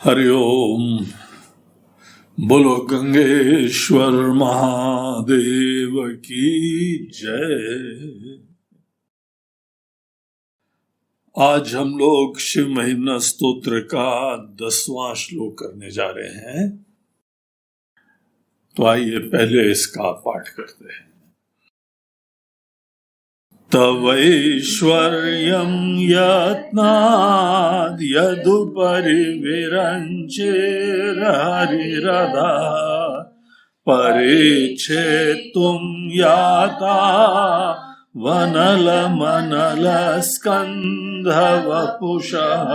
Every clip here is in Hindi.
हरिओम। बोलो गंगेश्वर महादेव की जय। आज हम लोग शिव महिमा स्तोत्र का 10वां श्लोक करने जा रहे हैं। तो आइए पहले इसका पाठ करते हैं। तवैश्वर्यं यत्नाद् यदुपरि विरञ्चिर्हरिरधा परीक्षेतुं याता वनलमनलस्कन्धवपुषः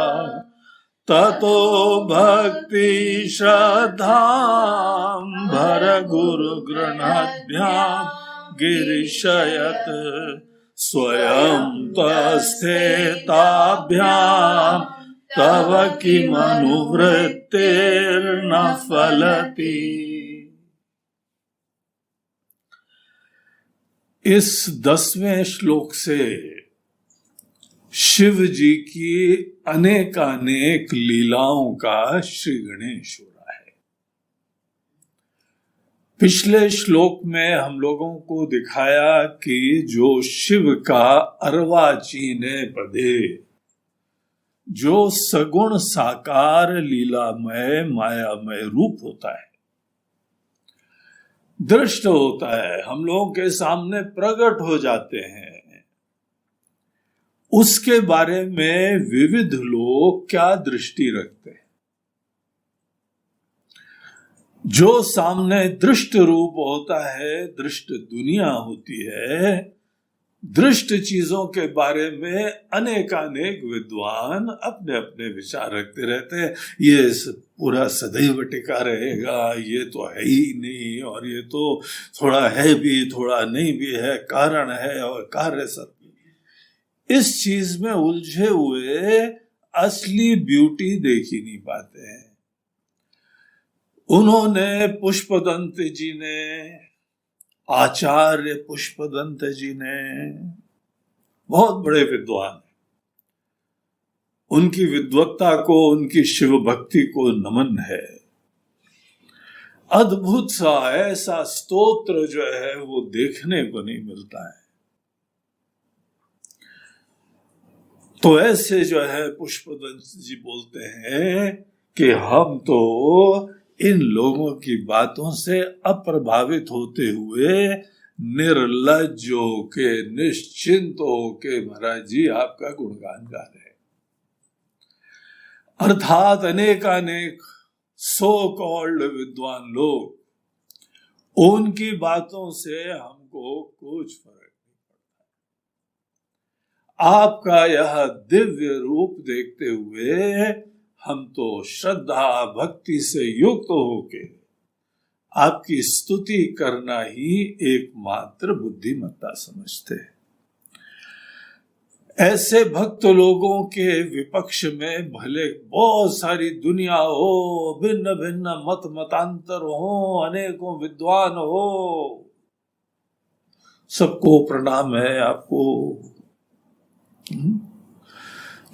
ततो भक्ति श्रद्धां भरगुरुगृह्णाभ्यां गिरिशयत् स्वयं तस्थेताभ्यां तव किमनुवृत्तिर्न फलति। इस 10वें श्लोक से शिव जी की अनेकानेक लीलाओं का श्री गणेश हो रहा है। पिछले श्लोक में हम लोगों को दिखाया कि जो शिव का अर्वाचीने पदे, जो सगुण साकार लीलामय मायामय रूप होता है, दृष्ट होता है, हम लोगों के सामने प्रकट हो जाते हैं, उसके बारे में विविध लोग क्या दृष्टि रखते हैं। जो सामने दृष्ट रूप होता है, दृष्ट दुनिया होती है, दृष्ट चीजों के बारे में अनेकानेक विद्वान अपने अपने विचार रखते रहते हैं। ये पूरा सदैव टिका रहेगा, ये तो है ही नहीं, और ये तो थोड़ा है भी थोड़ा नहीं भी है, कारण है और कार्य सत्य। इस चीज में उलझे हुए असली ब्यूटी देख ही नहीं पाते हैं। उन्होंने पुष्पदंत जी ने, आचार्य पुष्पदंत जी ने, बहुत बड़े विद्वान हैं, उनकी विद्वत्ता को, उनकी शिव भक्ति को नमन है। अद्भुत सा ऐसा स्तोत्र जो है वो देखने को नहीं मिलता है। तो ऐसे जो है पुष्पदंत जी बोलते हैं कि हम तो इन लोगों की बातों से अप्रभावित होते हुए निर्लज्ज होके, निश्चिंत होके महाराज जी आपका गुणगान गा रहे हैं। अर्थात अनेकानेक सो कॉल्ड विद्वान लोग, उनकी बातों से हमको कुछ फर्क नहीं पड़ता। आपका यह दिव्य रूप देखते हुए हम तो श्रद्धा भक्ति से युक्त होके आपकी स्तुति करना ही एकमात्र बुद्धिमत्ता समझते हैं। ऐसे भक्त लोगों के विपक्ष में भले बहुत सारी दुनिया हो, भिन्न भिन्न मत मतांतर हो, अनेकों विद्वान हो, सबको प्रणाम है आपको।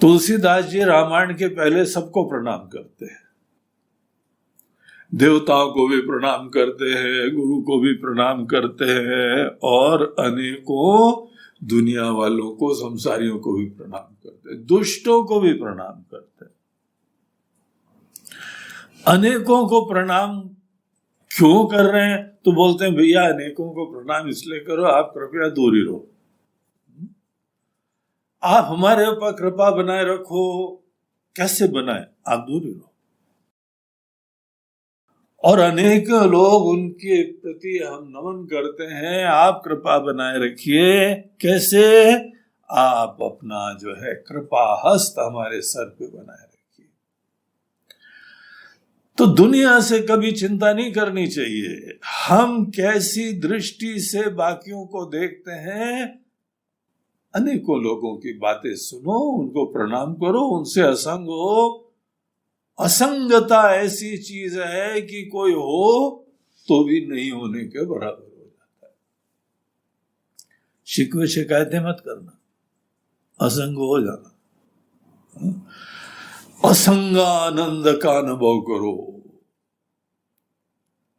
तुलसीदास जी रामायण के पहले सबको प्रणाम करते हैं, देवताओं को भी प्रणाम करते हैं, गुरु को भी प्रणाम करते हैं, और अनेकों दुनिया वालों को, संसारियों को भी प्रणाम करते हैं, दुष्टों को भी प्रणाम करते हैं। अनेकों को प्रणाम क्यों कर रहे हैं? तो बोलते हैं भैया अनेकों को प्रणाम इसलिए करो, आप कृपया दूर ही रहो, आप हमारे ऊपर कृपा बनाए रखो। कैसे बनाए? आप दूर ही रहो। और अनेक लोग उनके प्रति हम नमन करते हैं, आप कृपा बनाए रखिए। कैसे? आप अपना जो है कृपा हस्त हमारे सर पे बनाए रखिए। तो दुनिया से कभी चिंता नहीं करनी चाहिए। हम कैसी दृष्टि से बाकियों को देखते हैं, अनेकों लोगों की बातें सुनो, उनको प्रणाम करो, उनसे असंग हो। असंगता ऐसी चीज है कि कोई हो तो भी नहीं होने के बराबर हो जाता है। शिकवे शिकायतें मत करना, असंग हो जाना। असंगानंद का अनुभव करो।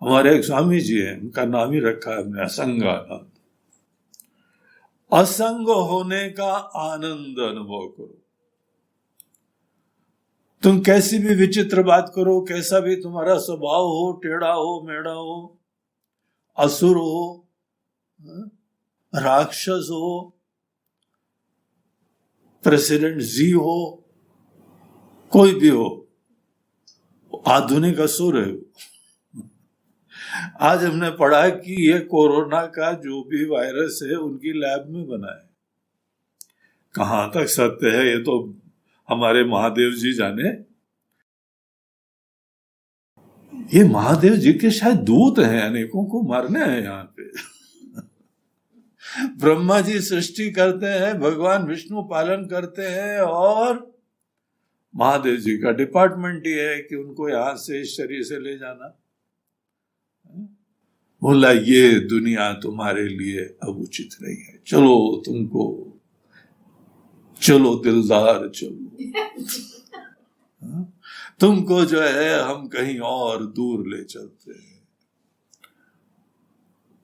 हमारे एक स्वामी जी हैं, उनका नाम ही रखा है हमने असंगानंद। असंग होने का आनंद अनुभव करो। तुम कैसी भी विचित्र बात करो, कैसा भी तुम्हारा स्वभाव हो, टेढ़ा हो, मेढ़ा हो, असुर हो, राक्षस हो, प्रेसिडेंट जी हो, कोई भी हो, आधुनिक असुर है। आज हमने पढ़ा कि ये कोरोना का जो भी वायरस है उनकी लैब में बना है। कहां तक सत्य है ये तो हमारे महादेव जी जाने। ये महादेव जी के शायद दूत हैं, अनेकों को मारने हैं यहाँ पे। ब्रह्मा जी सृष्टि करते हैं, भगवान विष्णु पालन करते हैं, और महादेव जी का डिपार्टमेंट ये है कि उनको यहां से इस शरीर से ले जाना। बोला ये दुनिया तुम्हारे लिए अब उचित नहीं है, चलो तुमको, चलो दिलदार चलो, तुमको जो है हम कहीं और दूर ले चलते हैं।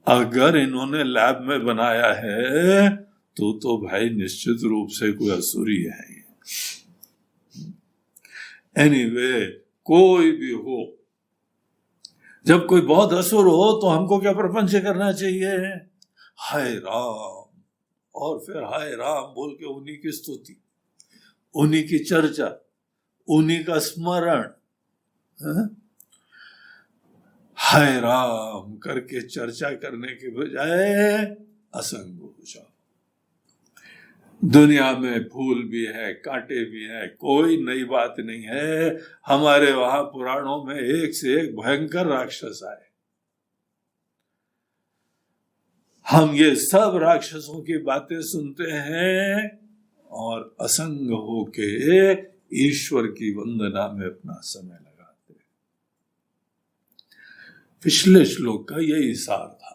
अगर इन्होंने लैब में बनाया है तो भाई निश्चित रूप से कोई असुरी है। एनीवे, कोई भी हो, जब कोई बहुत असुर हो तो हमको क्या प्रपंच करना चाहिए? हाय राम, और फिर हाय राम बोल के उन्हीं की स्तुति, उन्हीं की चर्चा, उन्हीं का स्मरण, हाय राम करके चर्चा करने के बजाय असंग हो जाओ। दुनिया में फूल भी है, कांटे भी हैं, कोई नई बात नहीं है। हमारे वहां पुराणों में एक से एक भयंकर राक्षस आए। हम ये सब राक्षसों की बातें सुनते हैं और असंग होके ईश्वर की वंदना में अपना समय लगाते हैं। पिछले श्लोक का यही सार था।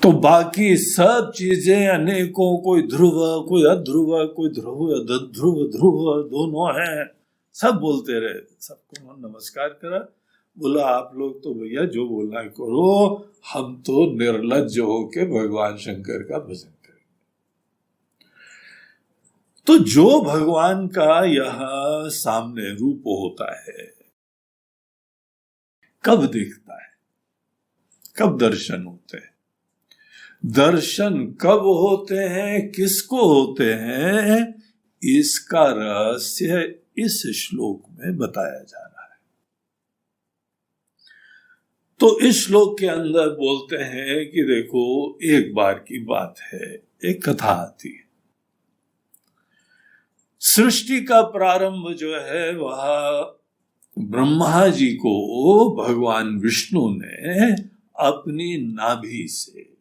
तो बाकी सब चीजें अनेकों, कोई ध्रुव, कोई अध्रुव, कोई ध्रुव, ध्रुव ध्रुव दोनों हैं, सब बोलते रहे। सबको नमस्कार करा, बोला आप लोग तो भैया जो बोलना है करो, हम तो निर्लज्ज होके भगवान शंकर का भजन करेंगे। तो जो भगवान का यह सामने रूप होता है, कब दिखता है, कब दर्शन होते हैं? दर्शन कब होते हैं, किसको होते हैं, इसका रहस्य इस श्लोक में बताया जा रहा है। तो इस श्लोक के अंदर बोलते हैं कि देखो, एक बार की बात है, एक कथा आती है। सृष्टि का प्रारंभ जो है वह ब्रह्मा जी को भगवान विष्णु ने अपनी नाभि से,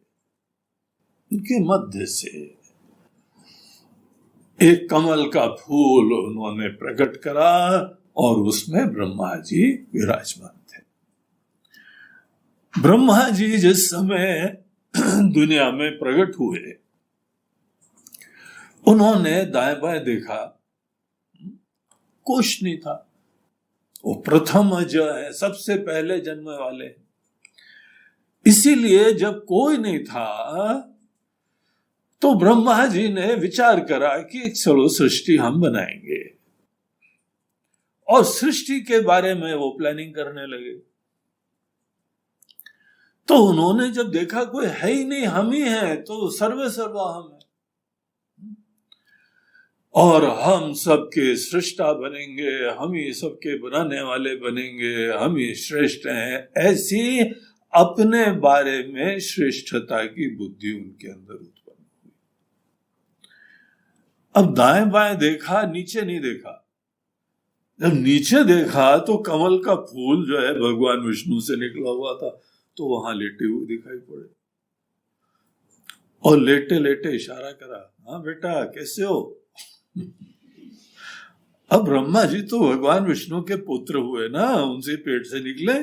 उनके मध्य से एक कमल का फूल उन्होंने प्रकट करा और उसमें ब्रह्मा जी विराजमान थे। ब्रह्मा जी जिस समय दुनिया में प्रकट हुए, उन्होंने दाएं बाएं देखा, कुछ नहीं था। वो प्रथम जो है, सबसे पहले जन्म वाले, इसीलिए जब कोई नहीं था तो ब्रह्मा जी ने विचार करा कि चलो सृष्टि हम बनाएंगे, और सृष्टि के बारे में वो प्लानिंग करने लगे। तो उन्होंने जब देखा कोई है ही नहीं, हम ही हैं, तो सर्वे सर्वा हम है, और हम सबके सृष्टा बनेंगे, हम ही सबके बनाने वाले बनेंगे, हम ही श्रेष्ठ हैं, ऐसी अपने बारे में श्रेष्ठता की बुद्धि उनके अंदर उत्पन्न। अब दाएं बाएं देखा, नीचे नहीं देखा। जब नीचे देखा तो कमल का फूल जो है भगवान विष्णु से निकला हुआ था, तो वहां लेटे हुए दिखाई पड़े, और लेटे लेटे इशारा करा, हाँ बेटा कैसे हो? अब ब्रह्मा जी तो भगवान विष्णु के पुत्र हुए ना, उनसे पेट से निकले।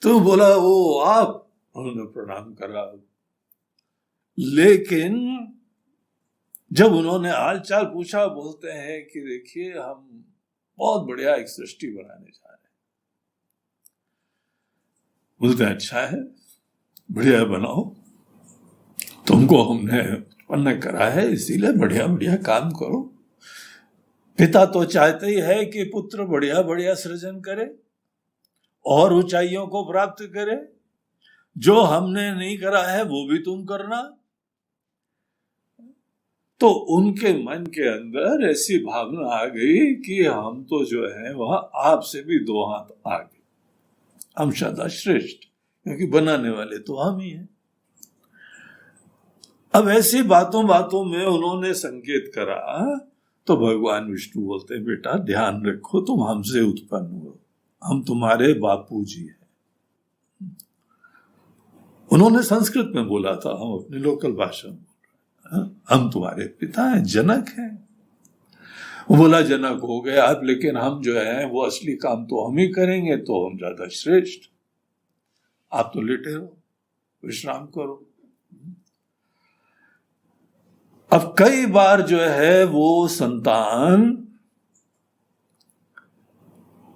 तो बोला वो आप, उन्होंने प्रणाम करा। लेकिन जब उन्होंने हाल चाल पूछा, बोलते हैं कि देखिए हम बहुत बढ़िया एक सृष्टि बनाने जा रहे हैं। बोलते हैं अच्छा है, बढ़िया बनाओ, तुमको हमने उत्पन्न करा है इसीलिए बढ़िया बढ़िया काम करो। पिता तो चाहते ही है कि पुत्र बढ़िया बढ़िया सृजन करे और ऊंचाइयों को प्राप्त करे। जो हमने नहीं करा है वो भी तुम करना। तो उनके मन के अंदर ऐसी भावना आ गई कि हम तो जो है वह आपसे भी दो हाथ आगे, हम सदा श्रेष्ठ, क्योंकि बनाने वाले तो हम ही हैं। अब ऐसी बातों बातों में उन्होंने संकेत करा तो भगवान विष्णु बोलते हैं बेटा ध्यान रखो, तुम हमसे उत्पन्न हो, हम तुम्हारे बापू जी हैं। उन्होंने संस्कृत में बोला था, हम अपनी लोकल भाषा में, हम तुम्हारे पिता हैं, जनक हैं। वो बोला जनक हो गए आप, लेकिन हम जो है वो असली काम तो हम ही करेंगे, तो हम ज्यादा श्रेष्ठ, आप तो लेटे रहो, विश्राम करो। अब कई बार जो है वो संतान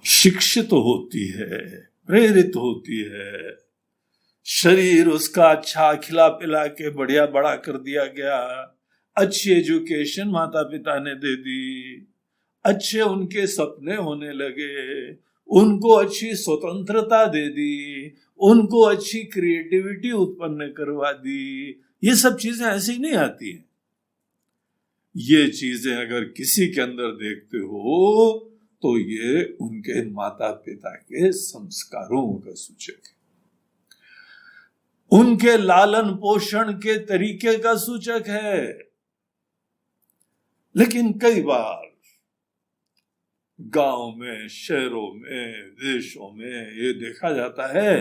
शिक्षित होती है, प्रेरित होती है, शरीर उसका अच्छा खिला पिला के बढ़िया बड़ा कर दिया गया, अच्छी एजुकेशन माता पिता ने दे दी, अच्छे उनके सपने होने लगे, उनको अच्छी स्वतंत्रता दे दी, उनको अच्छी क्रिएटिविटी उत्पन्न करवा दी। ये सब चीजें ऐसी नहीं आती हैं। ये चीजें अगर किसी के अंदर देखते हो तो ये उनके माता पिता के संस्कारों का सूचक है, उनके लालन पोषण के तरीके का सूचक है। लेकिन कई बार गांव में, शहरों में, देशों में ये देखा जाता है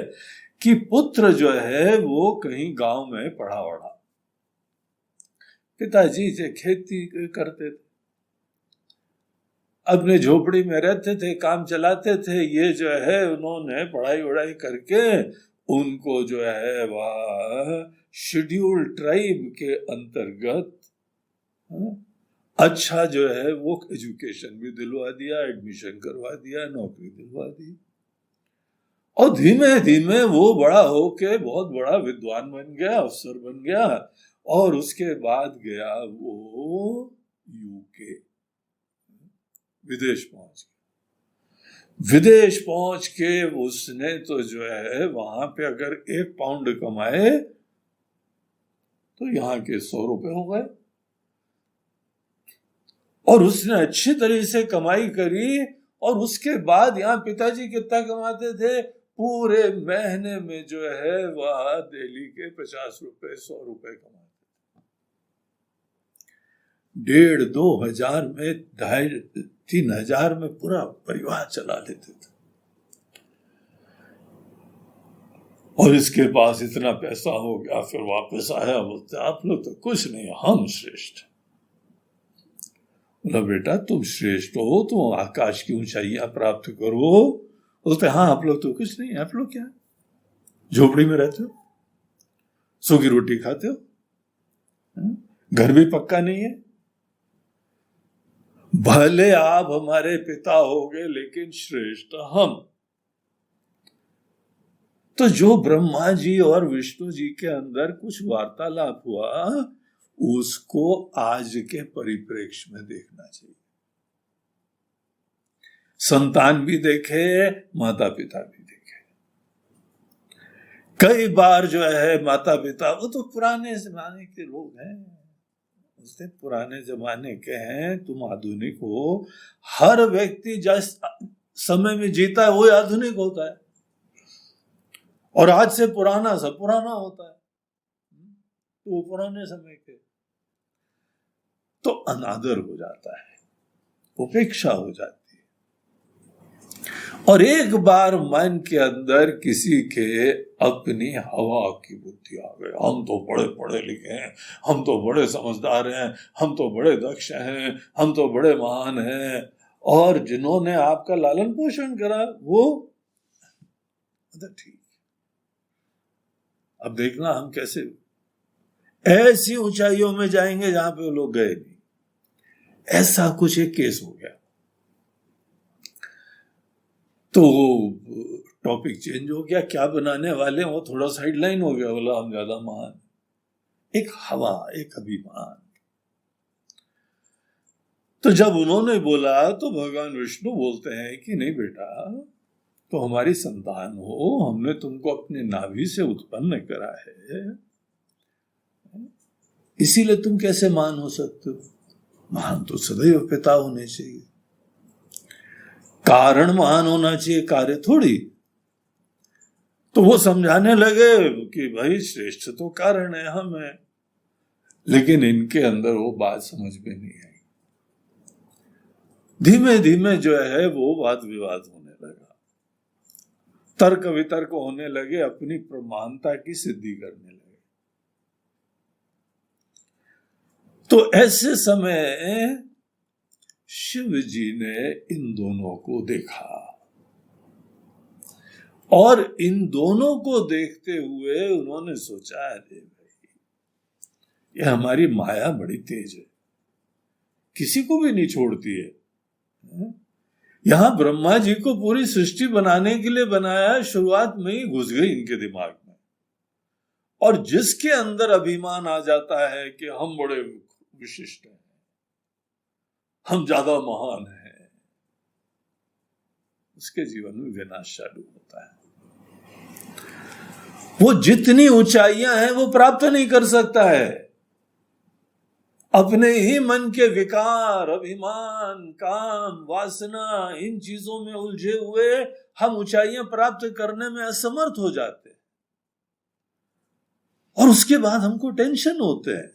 कि पुत्र जो है वो कहीं गांव में पढ़ा वढ़ा, पिताजी से खेती करते थे, अपने झोपड़ी में रहते थे, काम चलाते थे, ये जो है उन्होंने पढ़ाई वढ़ाई करके उनको जो है वह शेड्यूल ट्राइब के अंतर्गत अच्छा जो है वो एजुकेशन भी दिलवा दिया, एडमिशन करवा दिया, नौकरी दिलवा दी, और धीमे धीमे वो बड़ा होके बहुत बड़ा विद्वान बन गया, अफसर बन गया, और उसके बाद गया वो यूके, विदेश पहुंच गया। विदेश पहुंच के उसने तो जो है वहां पे अगर 1 पाउंड कमाए तो यहाँ के 100 रुपए हो गए, और उसने अच्छी तरह से कमाई करी। और उसके बाद यहाँ पिताजी कितना कमाते थे, पूरे महीने में जो है वह दिल्ली के 50 रुपए 100 रुपए कमाते, 1,500 2,000 में 2,500-3,000 में पूरा परिवार चला लेते थे। और इसके पास इतना पैसा हो गया, फिर वापस आया, बोलते आप लोग तो कुछ नहीं, हम श्रेष्ठ। बोला बेटा तुम श्रेष्ठ हो, तुम आकाश की ऊंचाइयां प्राप्त करो। बोलते हाँ आप लोग तो कुछ नहीं, आप लोग क्या झोपड़ी में रहते हो, सूखी रोटी खाते हो, घर भी पक्का नहीं है। भले आप हमारे पिता होगे लेकिन श्रेष्ठ हम। तो जो ब्रह्मा जी और विष्णु जी के अंदर कुछ वार्तालाप हुआ, उसको आज के परिप्रेक्ष्य में देखना चाहिए। संतान भी देखे, माता पिता भी देखे। कई बार जो है माता पिता, वो तो पुराने जमाने के लोग हैं, उससे पुराने जमाने के हैं, तुम आधुनिक हो। हर व्यक्ति जिस समय में जीता है वो आधुनिक होता है, और आज से पुराना सब पुराना होता है। तो वो पुराने समय के तो अनादर हो जाता है, उपेक्षा हो जाती है। और एक बार मन के अंदर किसी के अपनी हवा की बुद्धि आ गई, हम तो बड़े पढ़े लिखे हैं, हम तो बड़े समझदार हैं, हम तो बड़े दक्ष हैं, हम तो बड़े महान हैं, और जिन्होंने आपका लालन पोषण करा वो ठीक। अब देखना हम कैसे ऐसी ऊंचाइयों में जाएंगे जहां पे वो लोग गए नहीं। ऐसा कुछ एक केस हो गया। तो टॉपिक चेंज हो गया, क्या बनाने वाले वो थोड़ा साइडलाइन हो गया, बोला हम ज्यादा महान, एक हवा, एक अभिमान। तो जब उन्होंने बोला तो भगवान विष्णु बोलते हैं कि नहीं बेटा, तो हमारी संतान हो, हमने तुमको अपने नाभि से उत्पन्न करा है, इसीलिए तुम कैसे महान हो सकते हो? महान तो सदैव पिता होने चाहिए, कारण महान होना चाहिए, कार्य थोड़ी। तो वो समझाने लगे कि भाई श्रेष्ठ तो कारण है, हम है, लेकिन इनके अंदर वो बात समझ में नहीं आई। धीमे धीमे जो है वो वाद विवाद होने लगा, तर्क वितर्क होने लगे, अपनी प्रमाणता की सिद्धि करने लगे। तो ऐसे समय शिव जी ने इन दोनों को देखा, और इन दोनों को देखते हुए उन्होंने सोचा, अरे भाई ये हमारी माया बड़ी तेज है, किसी को भी नहीं छोड़ती है। यहां ब्रह्मा जी को पूरी सृष्टि बनाने के लिए बनाया, शुरुआत में ही घुस गई इनके दिमाग में, और जिसके अंदर अभिमान आ जाता है कि हम बड़े विशिष्ट हैं, हम ज्यादा महान हैं, उसके जीवन में विनाश चालू होता है। वो जितनी ऊंचाइयां हैं वो प्राप्त नहीं कर सकता है। अपने ही मन के विकार, अभिमान, काम, वासना, इन चीजों में उलझे हुए हम ऊंचाइयां प्राप्त करने में असमर्थ हो जाते हैं, और उसके बाद हमको टेंशन होते हैं।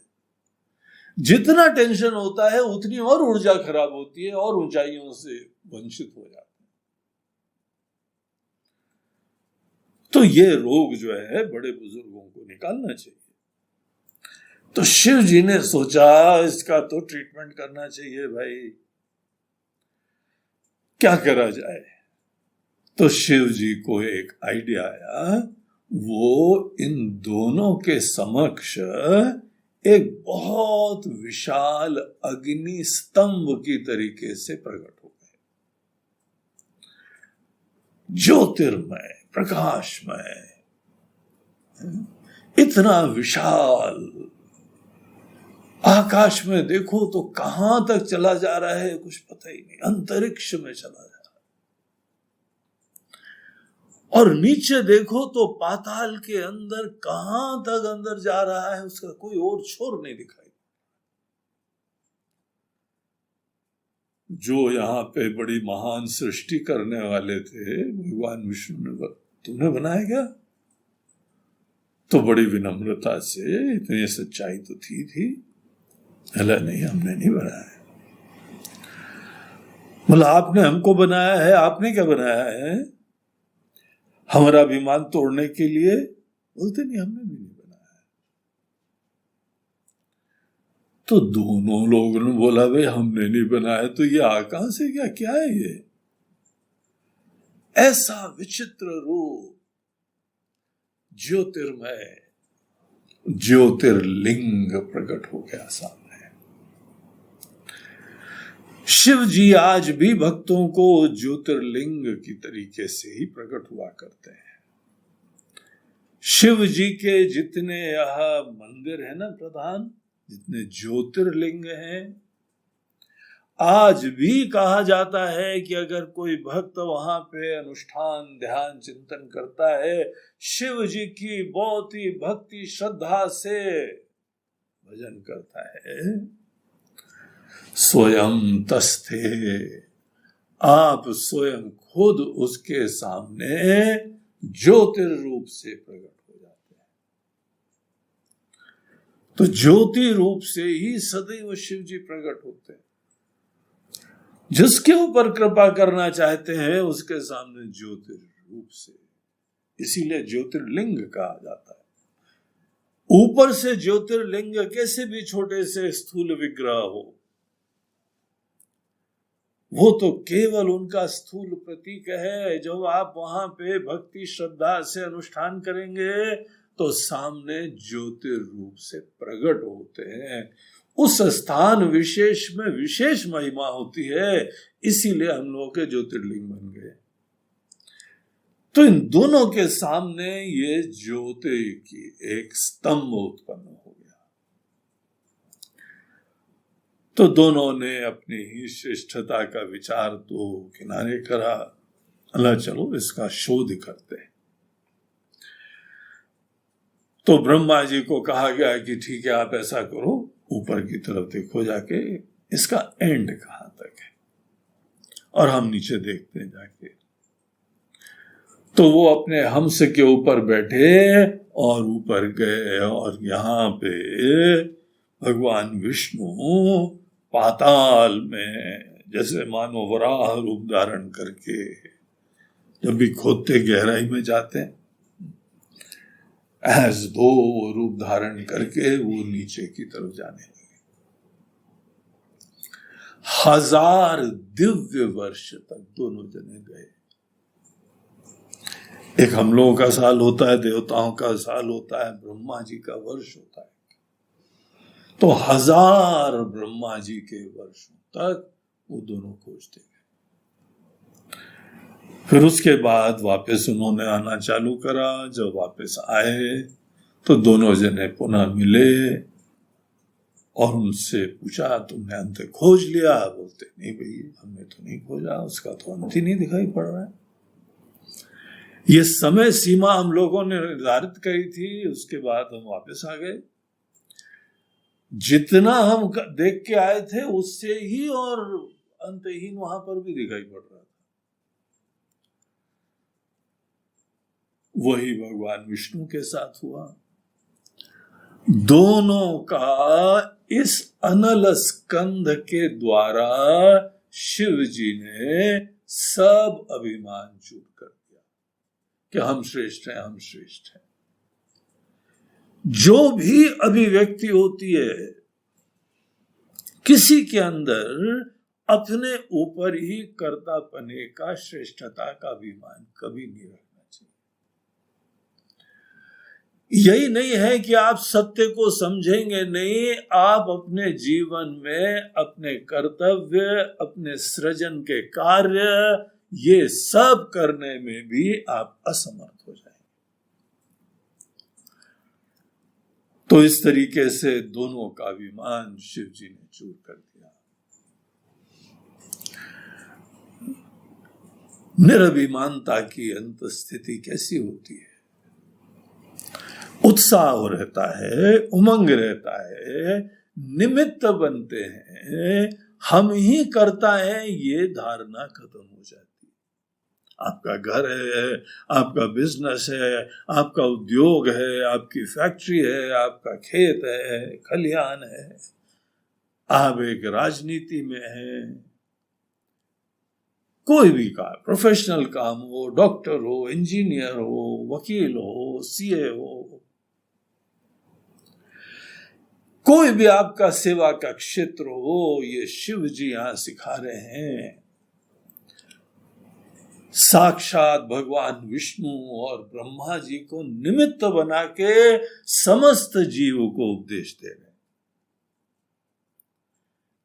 जितना टेंशन होता है उतनी और ऊर्जा खराब होती है, और ऊंचाइयों से वंचित हो जाते हैं। तो ये रोग जो है बड़े बुजुर्गों को निकालना चाहिए। तो शिव जी ने सोचा इसका तो ट्रीटमेंट करना चाहिए भाई, क्या करा जाए। तो शिव जी को एक आइडिया आया, वो इन दोनों के समक्ष एक बहुत विशाल अग्नि स्तंभ की तरीके से प्रकट हो गए, ज्योतिर्मय, प्रकाशमय, इतना विशाल। आकाश में देखो तो कहां तक चला जा रहा है कुछ पता ही नहीं, अंतरिक्ष में चला जा रहा है। और नीचे देखो तो पाताल के अंदर कहां तक अंदर जा रहा है, उसका कोई और छोर नहीं दिखाई। जो यहां पे बड़ी महान सृष्टि करने वाले थे भगवान विष्णु ने, तुमने बनाया क्या? तो बड़ी विनम्रता से, इतनी सच्चाई तो थी, अल्लाह नहीं, हमने नहीं बनाया। मतलब आपने हमको बनाया है, आपने क्या बनाया है? हमारा अभिमान तोड़ने के लिए? बोलते नहीं, हमने भी नहीं बनाया है। तो दोनों लोगों ने बोला भाई हमने नहीं बनाया, तो ये कहां से क्या है ये? ऐसा विचित्र रूप, ज्योतिर्मय, ज्योतिर्लिंग प्रकट हो गया सामने। शिव जी आज भी भक्तों को ज्योतिर्लिंग की तरीके से ही प्रकट हुआ करते हैं। शिव जी के जितने यह मंदिर है ना प्रधान, जितने ज्योतिर्लिंग हैं, आज भी कहा जाता है कि अगर कोई भक्त वहां पे अनुष्ठान, ध्यान, चिंतन करता है, शिव जी की बहुत ही भक्ति श्रद्धा से भजन करता है, स्वयं तस्थे, आप स्वयं खुद उसके सामने ज्योतिर रूप से प्रकट हो जाते हैं। तो ज्योति रूप से ही सदैव शिव जी प्रकट होते हैं। जिसके ऊपर कृपा करना चाहते हैं उसके सामने ज्योतिर रूप से, इसीलिए ज्योतिर्लिंग कहा जाता है। ऊपर से ज्योतिर्लिंग कैसे भी छोटे से स्थूल विग्रह हो, वो तो केवल उनका स्थूल प्रतीक है। जब आप वहां पे भक्ति श्रद्धा से अनुष्ठान करेंगे तो सामने ज्योतिर्रूप से प्रकट होते हैं। उस स्थान विशेष में विशेष महिमा होती है, इसीलिए हम लोगों के ज्योतिर्लिंग बन गए। तो इन दोनों के सामने ये ज्योति की एक स्तंभ उत्पन्न हो गया। तो दोनों ने अपनी ही श्रेष्ठता का विचार तो किनारे करा, अल्लाह चलो इसका शोध करते हैं। तो ब्रह्मा जी को कहा गया कि ठीक है, आप ऐसा करो, ऊपर की तरफ देखो जाके, इसका एंड कहां तक है, और हम नीचे देखते हैं जाके। तो वो अपने हंस के ऊपर बैठे और ऊपर गए, और यहां पे भगवान विष्णु पाताल में जैसे मानो वराह रूप धारण करके, जब भी खोदते गहराई में जाते हैं, ऐस दो रूप धारण करके वो नीचे की तरफ जाने लगे। 1000 दिव्य वर्ष तक दोनों जने गए। एक हम लोगों का साल होता है, देवताओं का साल होता है, ब्रह्मा जी का वर्ष होता है। तो 1000 ब्रह्मा जी के वर्षों तक वो दोनों खोजते गए। फिर उसके बाद वापस उन्होंने आना चालू करा। जब वापस आए तो दोनों जने पुनः मिले और उनसे पूछा, तुमने अंत खोज लिया? बोलते, नहीं भाई, हमने तो नहीं खोजा, उसका तो अंत ही नहीं दिखाई पड़ रहा है। ये समय सीमा हम लोगों ने निर्धारित करी थी, उसके बाद हम वापस आ गए। जितना हम देख के आए थे उससे ही और अंतहीन वहां पर भी दिखाई पड़ रहा था। वही भगवान विष्णु के साथ हुआ। दोनों का इस अनल स्कंध के द्वारा शिव जी ने सब अभिमान चूर कर दिया कि हम श्रेष्ठ हैं, हम श्रेष्ठ हैं। जो भी अभिव्यक्ति होती है किसी के अंदर, अपने ऊपर ही कर्तापने का, श्रेष्ठता का अभिमान कभी नहीं रखना चाहिए। यही नहीं है कि आप सत्य को समझेंगे नहीं, आप अपने जीवन में अपने कर्तव्य, अपने सृजन के कार्य, ये सब करने में भी आप असमर्थ हो जाएंगे। तो इस तरीके से दोनों का अभिमान शिव जी ने चूर कर दिया। निरभिमानता की अंत स्थिति कैसी होती है? उत्साह रहता है, उमंग रहता है, निमित्त बनते हैं, हम ही करता है, ये धारणा खत्म हो जाती है। आपका घर है, आपका बिजनेस है, आपका उद्योग है, आपकी फैक्ट्री है, आपका खेत है, खलिहान है, आप एक राजनीति में हैं, कोई भी काम, प्रोफेशनल काम हो, डॉक्टर हो, इंजीनियर हो, वकील हो, सीए हो, कोई भी आपका सेवा का क्षेत्र हो, ये शिव जी यहां सिखा रहे हैं। साक्षात भगवान विष्णु और ब्रह्मा जी को निमित्त बना के समस्त जीव को उपदेश दे रहे हैं।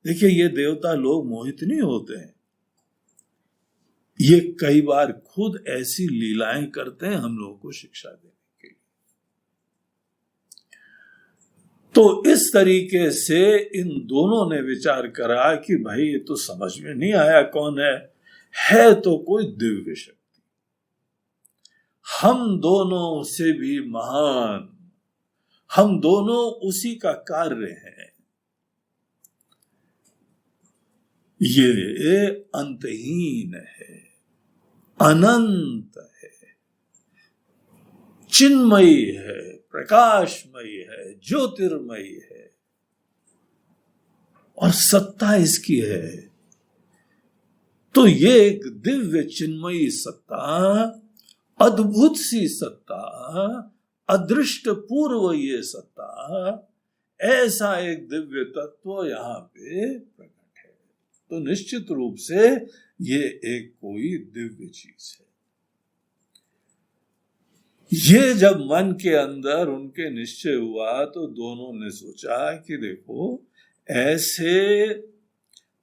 देखिए, ये देवता लोग मोहित नहीं होते हैं, ये कई बार खुद ऐसी लीलाएं करते हैं हम लोगों को शिक्षा देने के लिए। तो इस तरीके से इन दोनों ने विचार करा कि भाई ये तो समझ में नहीं आया कौन है तो कोई दिव्य शक्ति, हम दोनों से भी महान, हम दोनों उसी का कार्य हैं। ये अंतहीन है, अनंत है, चिन्मयी है, प्रकाशमयी है, ज्योतिर्मयी है, और सत्ता इसकी है। तो ये एक दिव्य चिन्मयी सत्ता, अद्भुत सी सत्ता, अदृष्ट पूर्व ये सत्ता, ऐसा एक दिव्य तत्व यहां पे प्रकट है। तो निश्चित रूप से ये एक कोई दिव्य चीज है। ये जब मन के अंदर उनके निश्चय हुआ तो दोनों ने सोचा कि देखो, ऐसे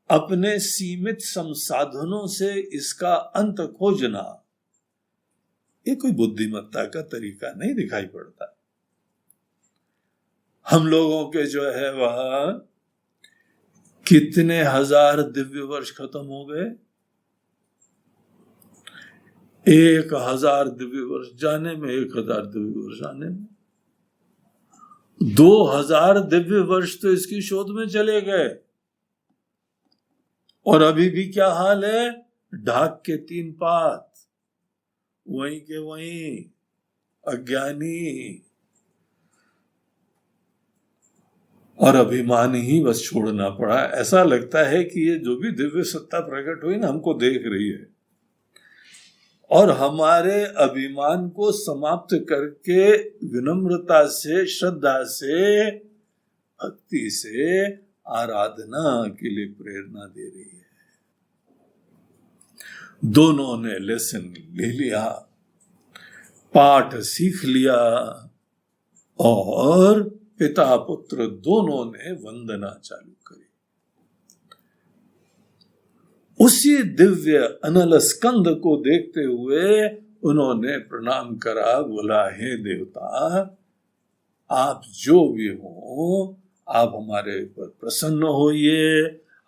अपने सीमित संसाधनों से इसका अंत खोजना, ये कोई बुद्धिमत्ता का तरीका नहीं दिखाई पड़ता। हम लोगों के जो है वह कितने हजार दिव्य वर्ष खत्म हो गए, 1000 दिव्य वर्ष जाने में, 1000 दिव्य वर्ष आने में, 2000 दिव्य वर्ष तो इसकी शोध में चले गए। और अभी भी क्या हाल है? ढाक के 3 पात, वहीं के वहीं, अज्ञानी, और अभिमान ही बस छोड़ना पड़ा। ऐसा लगता है कि ये जो भी दिव्य सत्ता प्रकट हुई ना, हमको देख रही है और हमारे अभिमान को समाप्त करके विनम्रता से, श्रद्धा से, भक्ति से आराधना के लिए प्रेरणा दे रही है। दोनों ने लेसन ले लिया, पाठ सीख लिया और पिता पुत्र दोनों ने वंदना चालू करी। उसी दिव्य अनल स्कंद को देखते हुए उन्होंने प्रणाम करा, बोला, हे देवता, आप जो भी हो, आप हमारे ऊपर प्रसन्न होइए,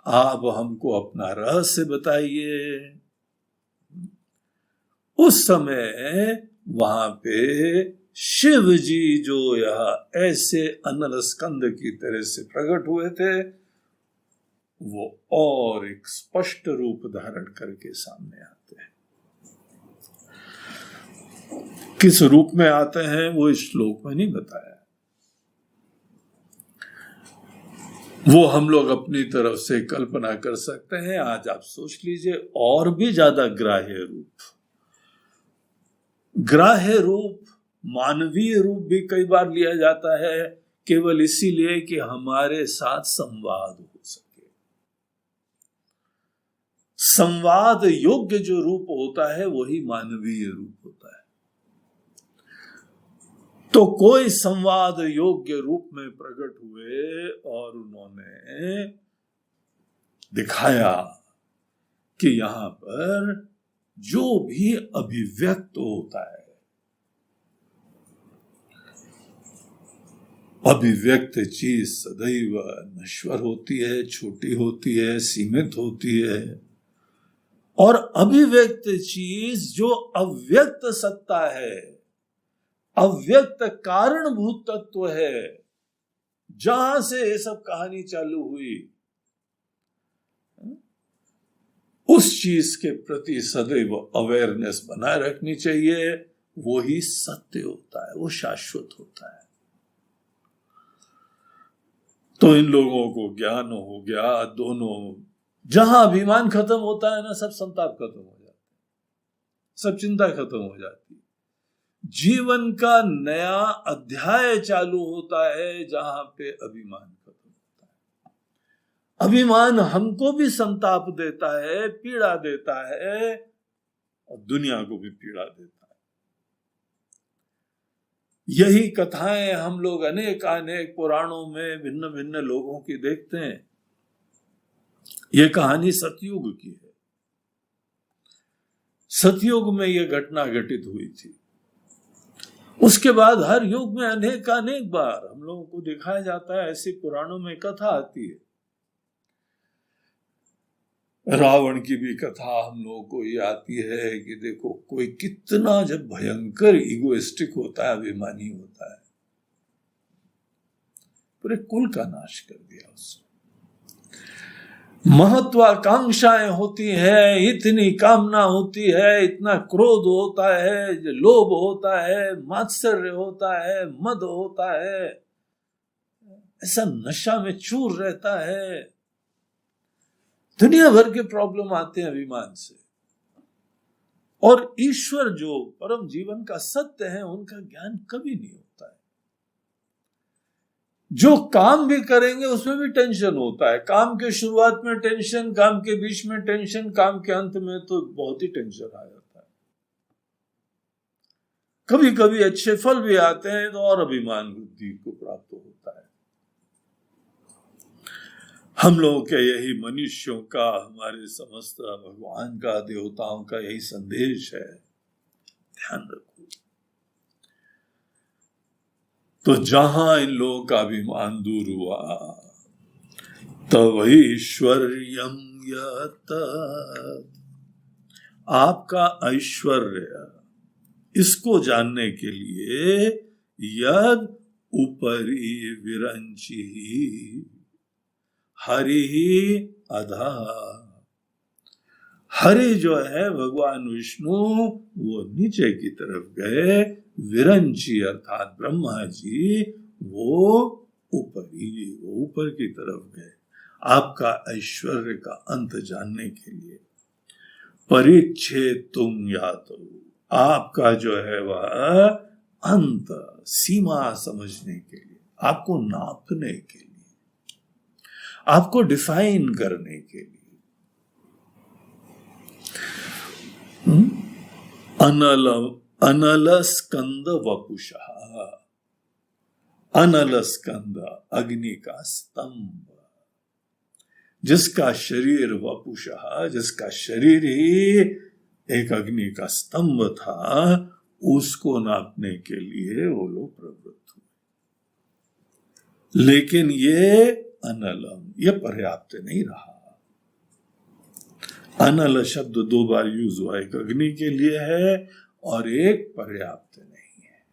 आप हमको अपना रहस्य बताइए। उस समय वहां पे शिव जी जो यह ऐसे अनल स्कंद की तरह से प्रकट हुए थे, वो और एक स्पष्ट रूप धारण करके सामने आते हैं। किस रूप में आते हैं वो इस श्लोक में नहीं बताया, वो हम लोग अपनी तरफ से कल्पना कर सकते हैं। आज आप सोच लीजिए, और भी ज्यादा ग्राह्य रूप, ग्राह्य रूप, मानवीय रूप भी कई बार लिया जाता है, केवल इसीलिए कि हमारे साथ संवाद हो सके। संवाद योग्य जो रूप होता है वही मानवीय रूप होता है। तो कोई संवाद योग्य रूप में प्रकट हुए और उन्होंने दिखाया कि यहां पर जो भी अभिव्यक्त होता है, अभिव्यक्त चीज सदैव नश्वर होती है, छोटी होती है, सीमित होती है, और अभिव्यक्त चीज जो अव्यक्त सत्ता है, अव्यक्त कारणभूत तत्व है, जहां से ये सब कहानी चालू हुई, उस चीज के प्रति सदैव अवेयरनेस बनाए रखनी चाहिए। वो ही सत्य होता है, वो शाश्वत होता है। तो इन लोगों को ज्ञान हो गया, दोनों, जहां अभिमान खत्म होता है ना, सब संताप खत्म हो जाता है, सब चिंता खत्म हो जाती है। जीवन का नया अध्याय चालू होता है जहां पे अभिमान खत्म होता है। अभिमान हमको भी संताप देता है, पीड़ा देता है, और दुनिया को भी पीड़ा देता है। यही कथाएं हम लोग अनेक पुराणों में भिन्न भिन्न लोगों की देखते हैं। यह कहानी सतयुग की है। सतयुग में यह घटना घटित हुई थी। उसके बाद हर युग में अनेक बार हम लोगों को दिखाया जाता है, ऐसी पुराणों में कथा आती है। रावण की भी कथा हम लोगों को ये आती है कि देखो, कोई कितना जब भयंकर इगोइस्टिक होता है, अभिमानी होता है, पूरे कुल का नाश कर दिया उसने। महत्वाकांक्षाएं होती है, इतनी कामना होती है, इतना क्रोध होता है, लोभ होता है, मात्सर्य होता है, मद होता है, ऐसा नशा में चूर रहता है। दुनिया भर के प्रॉब्लम आते हैं अभिमान से। और ईश्वर जो परम जीवन का सत्य है, उनका ज्ञान कभी नहीं होता है। जो काम भी करेंगे उसमें भी टेंशन होता है। काम के शुरुआत में टेंशन, काम के बीच में टेंशन, काम के अंत में तो बहुत ही टेंशन आ जाता है। कभी कभी अच्छे फल भी आते हैं तो और अभिमान बुद्धि को प्राप्त होता है। हम लोगों के यही मनुष्यों का, हमारे समस्त भगवान का, देवताओं का यही संदेश है, ध्यान रखो। तो जहां इन लोगों का अभिमान दूर हुआ, तब ऐश्वर्यम यत, आपका ऐश्वर्य, इसको जानने के लिए यद उपरि विरंची हरि अधा, हरि जो है भगवान विष्णु, वो नीचे की तरफ गए, विरंची अर्थात ब्रह्मा जी वो ऊपरी, वो ऊपर की तरफ गए आपका ऐश्वर्य का अंत जानने के लिए। परिच्छेद तुम या तो, आपका जो है वह अंत, सीमा समझने के लिए, आपको नापने के लिए, आपको डिफाइन करने के लिए। अनल स्कंद वपुषः, अनल स्कंद अग्नि का स्तंभ, जिसका शरीर वपुषः, जिसका शरीर ही एक अग्नि का स्तंभ था, उसको नापने के लिए वो लोग प्रवृत्त हुए। लेकिन ये अनलम, ये पर्याप्त नहीं रहा। अनल शब्द 2 बार यूज हुआ, एक अग्नि के लिए है और एक पर्याप्त नहीं है,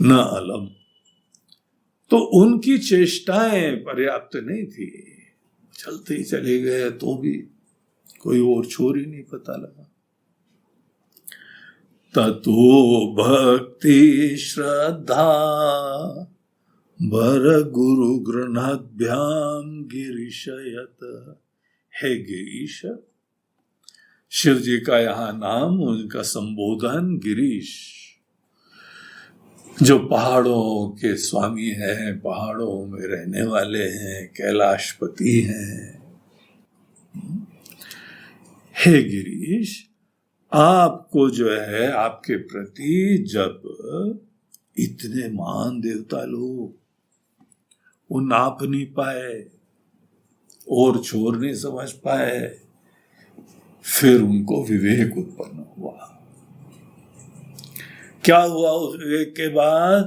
न अलम। तो उनकी चेष्टाएं पर्याप्त नहीं थी, चलते ही चले गए तो भी कोई और छोर ही नहीं पता लगा। ततो भक्ति श्रद्धा वर गुरु गृणाभ्याम गिरीशयत, हे गिरीश, शिव जी का यहां नाम, उनका संबोधन गिरीश, जो पहाड़ों के स्वामी हैं, पहाड़ों में रहने वाले हैं, कैलाशपति हैं। हे गिरीश, आपको जो है, आपके प्रति जब इतने महान देवता लोग वो नाप नहीं पाए और छोर नहीं समझ पाए, फिर उनको विवेक उत्पन्न हुआ। क्या हुआ उस विवेक के बाद?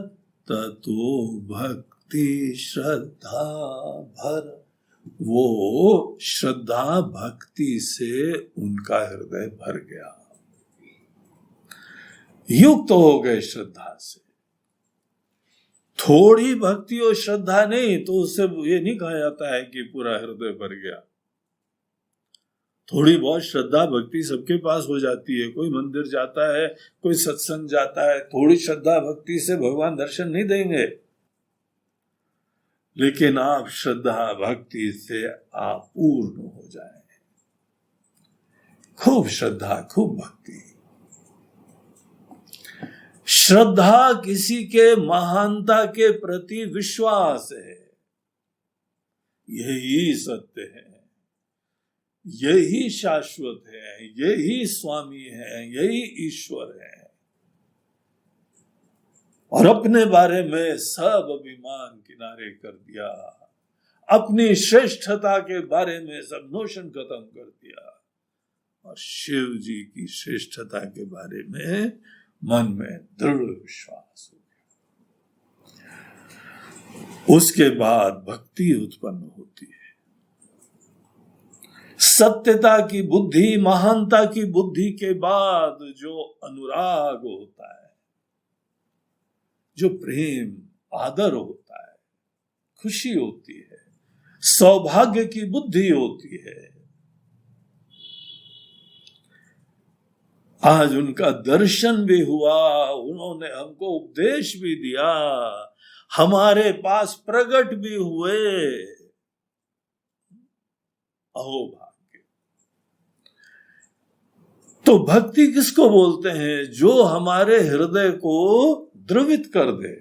ततो भक्ति श्रद्धा भर, वो श्रद्धा भक्ति से उनका हृदय भर गया, युक्त हो गए श्रद्धा से। थोड़ी भक्ति और श्रद्धा नहीं तो उससे ये नहीं कहा जाता है कि पूरा हृदय भर गया। थोड़ी बहुत श्रद्धा भक्ति सबके पास हो जाती है, कोई मंदिर जाता है, कोई सत्संग जाता है, थोड़ी श्रद्धा भक्ति से भगवान दर्शन नहीं देंगे। लेकिन आप श्रद्धा भक्ति से आप पूर्ण हो जाए, खूब श्रद्धा खूब भक्ति। श्रद्धा किसी के महानता के प्रति विश्वास है, यही सत्य है, यही शाश्वत है, यही स्वामी है, यही ईश्वर है। और अपने बारे में सब अभिमान किनारे कर दिया, अपनी श्रेष्ठता के बारे में सब नोशन खत्म कर दिया और शिव जी की श्रेष्ठता के बारे में मन में दृढ़ विश्वास हो गया। उसके बाद भक्ति उत्पन्न होती है, सत्यता की बुद्धि, महानता की बुद्धि के बाद जो अनुराग होता है, जो प्रेम आदर होता है, खुशी होती है, सौभाग्य की बुद्धि होती है। आज उनका दर्शन भी हुआ, उन्होंने हमको उपदेश भी दिया, हमारे पास प्रकट भी हुए। अहो भाग्य। तो भक्ति किसको बोलते हैं? जो हमारे हृदय को द्रवित कर दे,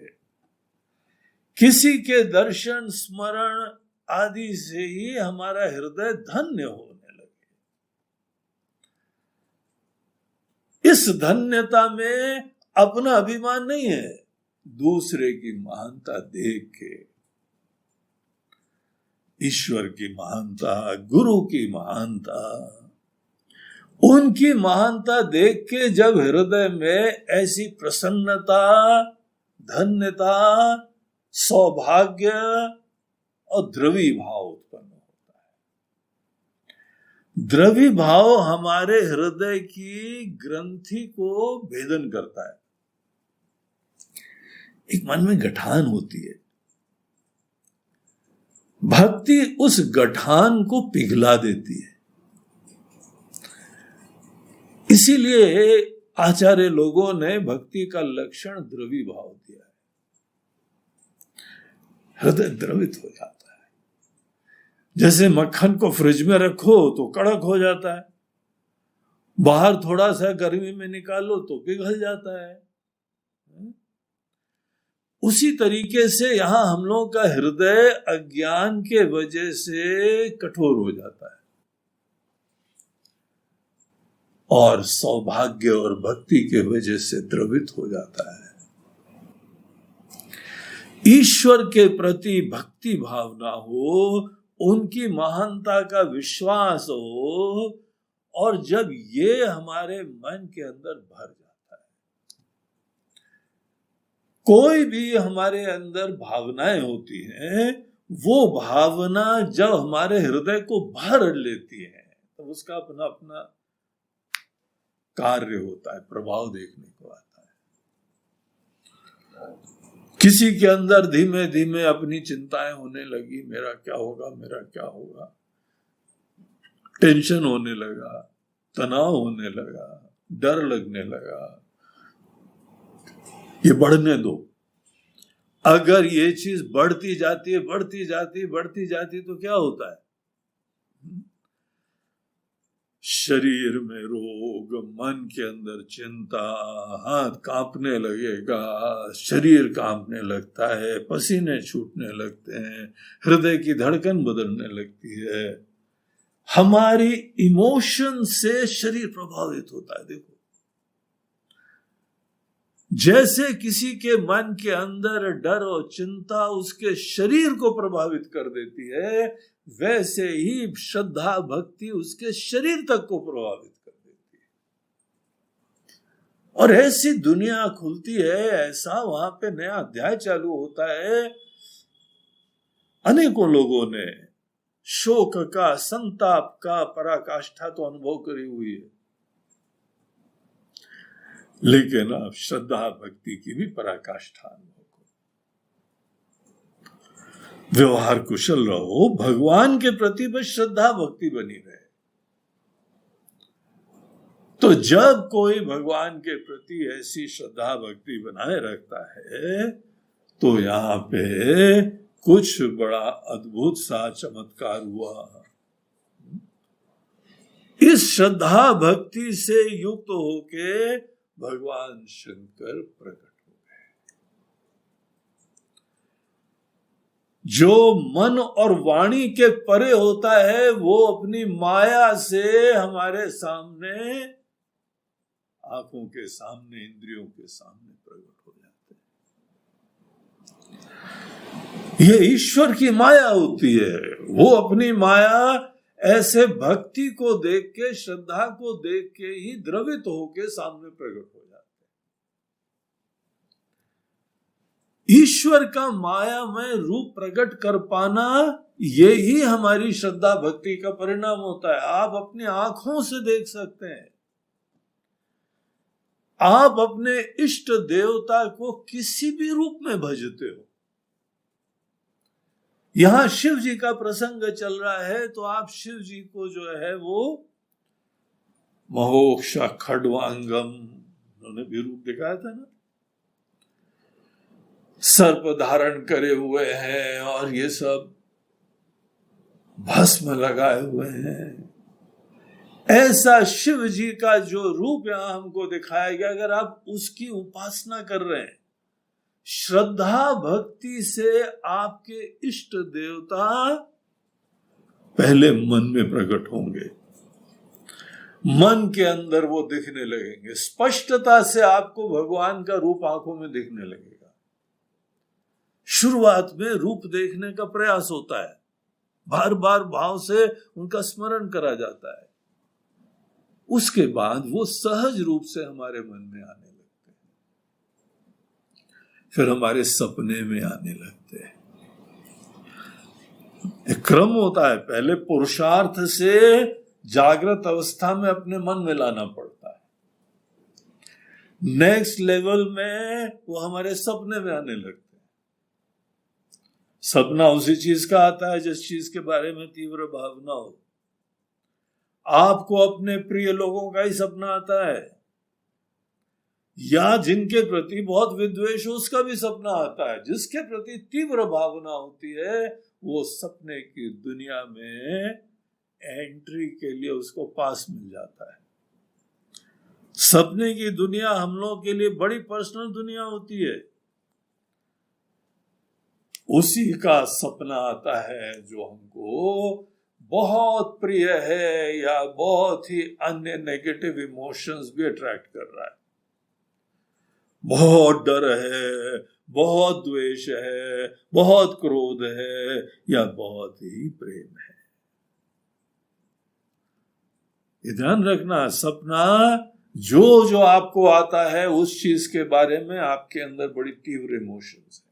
किसी के दर्शन स्मरण आदि से ही हमारा हृदय धन्य होने लगे। इस धन्यता में अपना अभिमान नहीं है, दूसरे की महानता देख के, ईश्वर की महानता, गुरु की महानता, उनकी महानता देख के जब हृदय में ऐसी प्रसन्नता, धन्यता, सौभाग्य और द्रवी भाव उत्पन्न होता है। द्रवी भाव हमारे हृदय की ग्रंथि को भेदन करता है। एक मन में गठान होती है, भक्ति उस गठान को पिघला देती है। इसीलिए आचार्य लोगों ने भक्ति का लक्षण द्रवी भाव दिया है। हृदय द्रवित हो जाता है। जैसे मक्खन को फ्रिज में रखो तो कड़क हो जाता है, बाहर थोड़ा सा गर्मी में निकालो तो पिघल जाता है। उसी तरीके से यहां हम लोगों का हृदय अज्ञान के वजह से कठोर हो जाता है और सौभाग्य और भक्ति के वजह से द्रवित हो जाता है। ईश्वर के प्रति भक्ति भावना हो, उनकी महानता का विश्वास हो, और जब ये हमारे मन के अंदर भर जाता है, कोई भी हमारे अंदर भावनाएं होती हैं, वो भावना जब हमारे हृदय को भर लेती है तो उसका अपना अपना कार्य होता है, प्रभाव देखने को आता है। किसी के अंदर धीमे धीमे अपनी चिंताएं होने लगी, मेरा क्या होगा, मेरा क्या होगा, टेंशन होने लगा, तनाव होने लगा, डर लगने लगा। ये बढ़ने दो। अगर ये चीज बढ़ती जाती है, बढ़ती जाती तो क्या होता है? शरीर में रोग, मन के अंदर चिंता, हाथ कांपने लगेगा, शरीर कांपने लगता है, पसीने छूटने लगते हैं, हृदय की धड़कन बदलने लगती है। हमारी इमोशन से शरीर प्रभावित होता है। देखो, जैसे किसी के मन के अंदर डर और चिंता उसके शरीर को प्रभावित कर देती है, वैसे ही श्रद्धा भक्ति उसके शरीर तक को प्रभावित कर देती है। और ऐसी दुनिया खुलती है, ऐसा वहां पे नया अध्याय चालू होता है। अनेकों लोगों ने शोक का, संताप का पराकाष्ठा तो अनुभव करी हुई है, लेकिन अब श्रद्धा भक्ति की भी पराकाष्ठा अनुभव करो। व्यवहार कुशल रहो, भगवान के प्रति बस श्रद्धा भक्ति बनी रहे। तो जब कोई भगवान के प्रति ऐसी श्रद्धा भक्ति बनाए रखता है तो यहां पे कुछ बड़ा अद्भुत सा चमत्कार हुआ। इस श्रद्धा भक्ति से युक्त होके भगवान शंकर प्रकट हो गए। जो मन और वाणी के परे होता है वो अपनी माया से हमारे सामने, आंखों के सामने, इंद्रियों के सामने प्रकट हो जाते हैं। ये ईश्वर की माया होती है। वो अपनी माया ऐसे भक्ति को देख के, श्रद्धा को देख के ही द्रवित होके सामने प्रकट हो जाते हैं। ईश्वर का माया में रूप प्रकट कर पाना, यही हमारी श्रद्धा भक्ति का परिणाम होता है। आप अपनी आंखों से देख सकते हैं, आप अपने इष्ट देवता को किसी भी रूप में भजते हो। यहां शिव जी का प्रसंग चल रहा है तो आप शिव जी को जो है वो महोक्षा खड्वांगम, उन्होंने भी रूप दिखाया था ना, सर्प धारण करे हुए हैं और ये सब भस्म लगाए हुए हैं। ऐसा शिव जी का जो रूप यहां हमको दिखाया गया, अगर आप उसकी उपासना कर रहे हैं, श्रद्धा भक्ति से आपके इष्ट देवता पहले मन में प्रकट होंगे। मन के अंदर वो दिखने लगेंगे, स्पष्टता से आपको भगवान का रूप आंखों में दिखने लगेगा। शुरुआत में रूप देखने का प्रयास होता है, बार बार भाव से उनका स्मरण करा जाता है, उसके बाद वो सहज रूप से हमारे मन में आने लगते हैं, फिर हमारे सपने में आने लगते हैं। एक क्रम होता है, पहले पुरुषार्थ से जागृत अवस्था में अपने मन में लाना पड़ता है, नेक्स्ट लेवल में वो हमारे सपने में आने लगते हैं। सपना उसी चीज का आता है जिस चीज के बारे में तीव्र भावना हो। आपको अपने प्रिय लोगों का ही सपना आता है, या जिनके प्रति बहुत विद्वेष हो उसका भी सपना आता है। जिसके प्रति तीव्र भावना होती है वो सपने की दुनिया में एंट्री के लिए उसको पास मिल जाता है। सपने की दुनिया हम लोगों के लिए बड़ी पर्सनल दुनिया होती है। उसी का सपना आता है जो हमको बहुत प्रिय है या बहुत ही अन्य नेगेटिव इमोशंस भी अट्रैक्ट कर रहा है। बहुत डर है, बहुत द्वेष है, बहुत क्रोध है या बहुत ही प्रेम है। ये ध्यान रखना, सपना जो आपको आता है उस चीज के बारे में आपके अंदर बड़ी तीव्र इमोशंस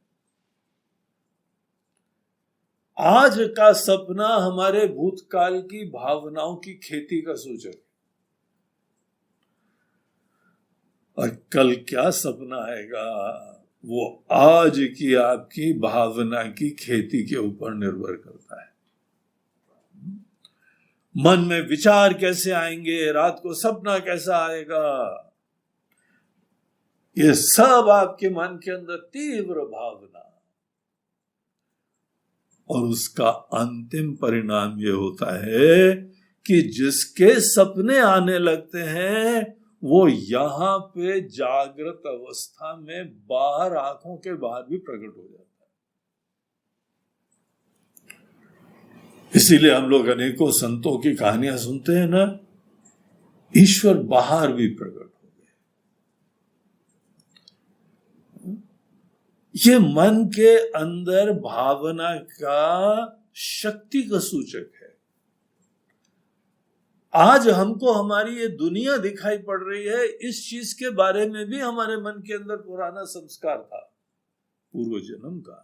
है। आज का सपना हमारे भूतकाल की भावनाओं की खेती का सूचक है, और कल क्या सपना आएगा वो आज की आपकी भावना की खेती के ऊपर निर्भर करता है। मन में विचार कैसे आएंगे, रात को सपना कैसा आएगा, ये सब आपके मन के अंदर तीव्र भावना, और उसका अंतिम परिणाम ये होता है कि जिसके सपने आने लगते हैं वो यहां पे जागृत अवस्था में बाहर, आंखों के बाहर भी प्रकट हो जाता है। इसीलिए हम लोग अनेकों संतों की कहानियां सुनते हैं ना, ईश्वर बाहर भी प्रकट हो गए। ये मन के अंदर भावना का शक्ति का सूचक है। आज हमको हमारी ये दुनिया दिखाई पड़ रही है, इस चीज के बारे में भी हमारे मन के अंदर पुराना संस्कार था, पूर्व जन्म का।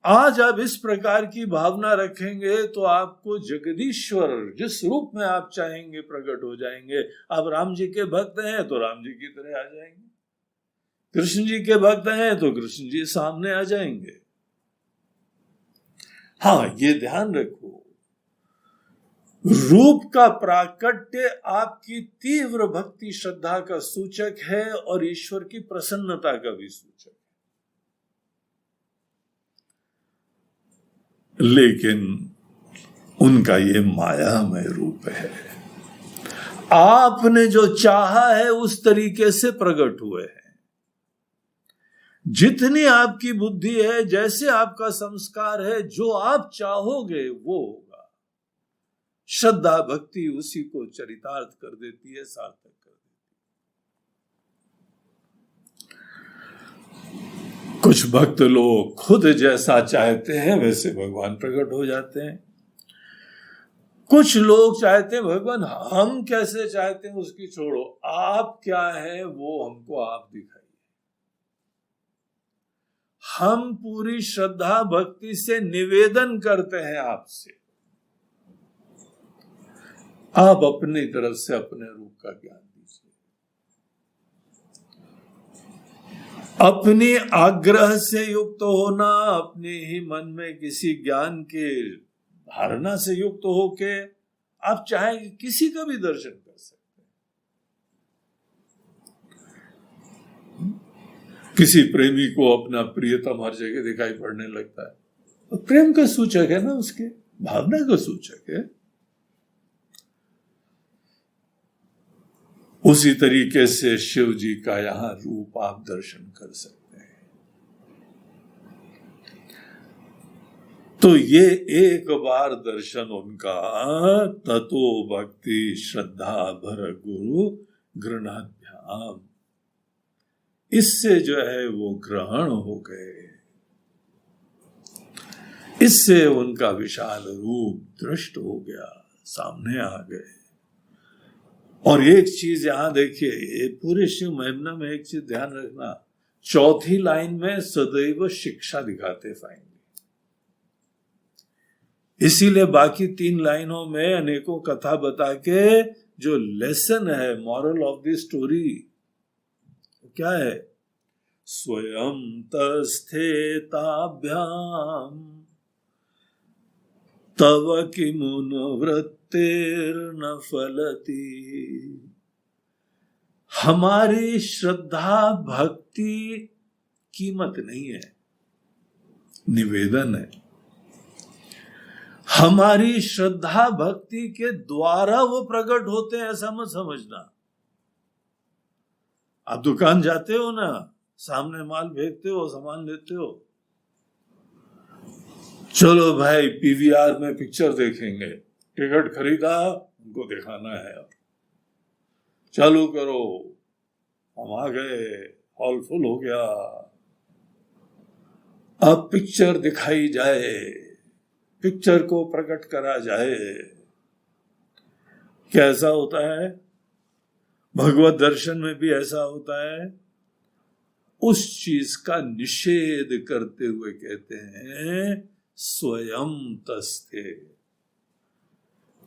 आज आप इस प्रकार की भावना रखेंगे तो आपको जगदीश्वर जिस रूप में आप चाहेंगे प्रकट हो जाएंगे। आप राम जी के भक्त हैं तो राम जी की तरह आ जाएंगे, कृष्ण जी के भक्त हैं तो कृष्ण जी सामने आ जाएंगे। हाँ, ये ध्यान रखो, रूप का प्राकट्य आपकी तीव्र भक्ति श्रद्धा का सूचक है और ईश्वर की प्रसन्नता का भी सूचक है। लेकिन उनका ये मायामय रूप है, आपने जो चाहा है उस तरीके से प्रकट हुए हैं। जितनी आपकी बुद्धि है, जैसे आपका संस्कार है, जो आप चाहोगे वो होगा। श्रद्धा भक्ति उसी को चरितार्थ कर देती है, सार्थक कर देती है। कुछ भक्त लोग खुद जैसा चाहते हैं वैसे भगवान प्रकट हो जाते हैं। कुछ लोग चाहते हैं भगवान हम कैसे चाहते हैं उसकी छोड़ो, आप क्या है वो हमको आप दिखाइए। हम पूरी श्रद्धा भक्ति से निवेदन करते हैं आपसे, आप अपनी तरफ से अपने रूप का ज्ञान दीजिए। अपनी आग्रह से युक्त होना, अपने ही मन में किसी ज्ञान के धारणा से युक्त होके आप चाहे किसी का भी दर्शन कर सकते हैं। किसी प्रेमी को अपना प्रियतम हर जगह दिखाई पड़ने लगता है, तो प्रेम का सूचक है ना, उसके भावना का सूचक है। उसी तरीके से शिव जी का यहां रूप आप दर्शन कर सकते हैं। तो ये एक बार दर्शन उनका, ततो भक्ति श्रद्धा भर गुरु गृणाभ्याम, इससे जो है वो ग्रहण हो गए, इससे उनका विशाल रूप दृष्ट हो गया, सामने आ गए। और एक चीज यहां देखिए, ये पूरे शिव महिमा में एक चीज ध्यान रखना, चौथी लाइन में सदैव शिक्षा दिखाते पाएंगे। इसीलिए बाकी 3 लाइनों में अनेकों कथा बता के जो लेसन है, मॉरल ऑफ द स्टोरी क्या है? स्वयं तस्थेताभ्याम तव किमुन वृत्तिर्न फलति। हमारी श्रद्धा भक्ति कीमत नहीं है, निवेदन है। हमारी श्रद्धा भक्ति के द्वारा वो प्रकट होते हैं, ऐसा मत समझना। आप दुकान जाते हो ना, सामने माल भेजते हो, सामान लेते हो, चलो भाई पीवीआर में पिक्चर देखेंगे, टिकट खरीदा, उनको दिखाना है, चालू करो, हम आ गए, हॉल फुल हो गया। अब पिक्चर दिखाई जाए, पिक्चर को प्रकट करा जाए, कैसा होता है? भगवत दर्शन में भी ऐसा होता है। उस चीज का निषेध करते हुए कहते हैं स्वयं तस्थे।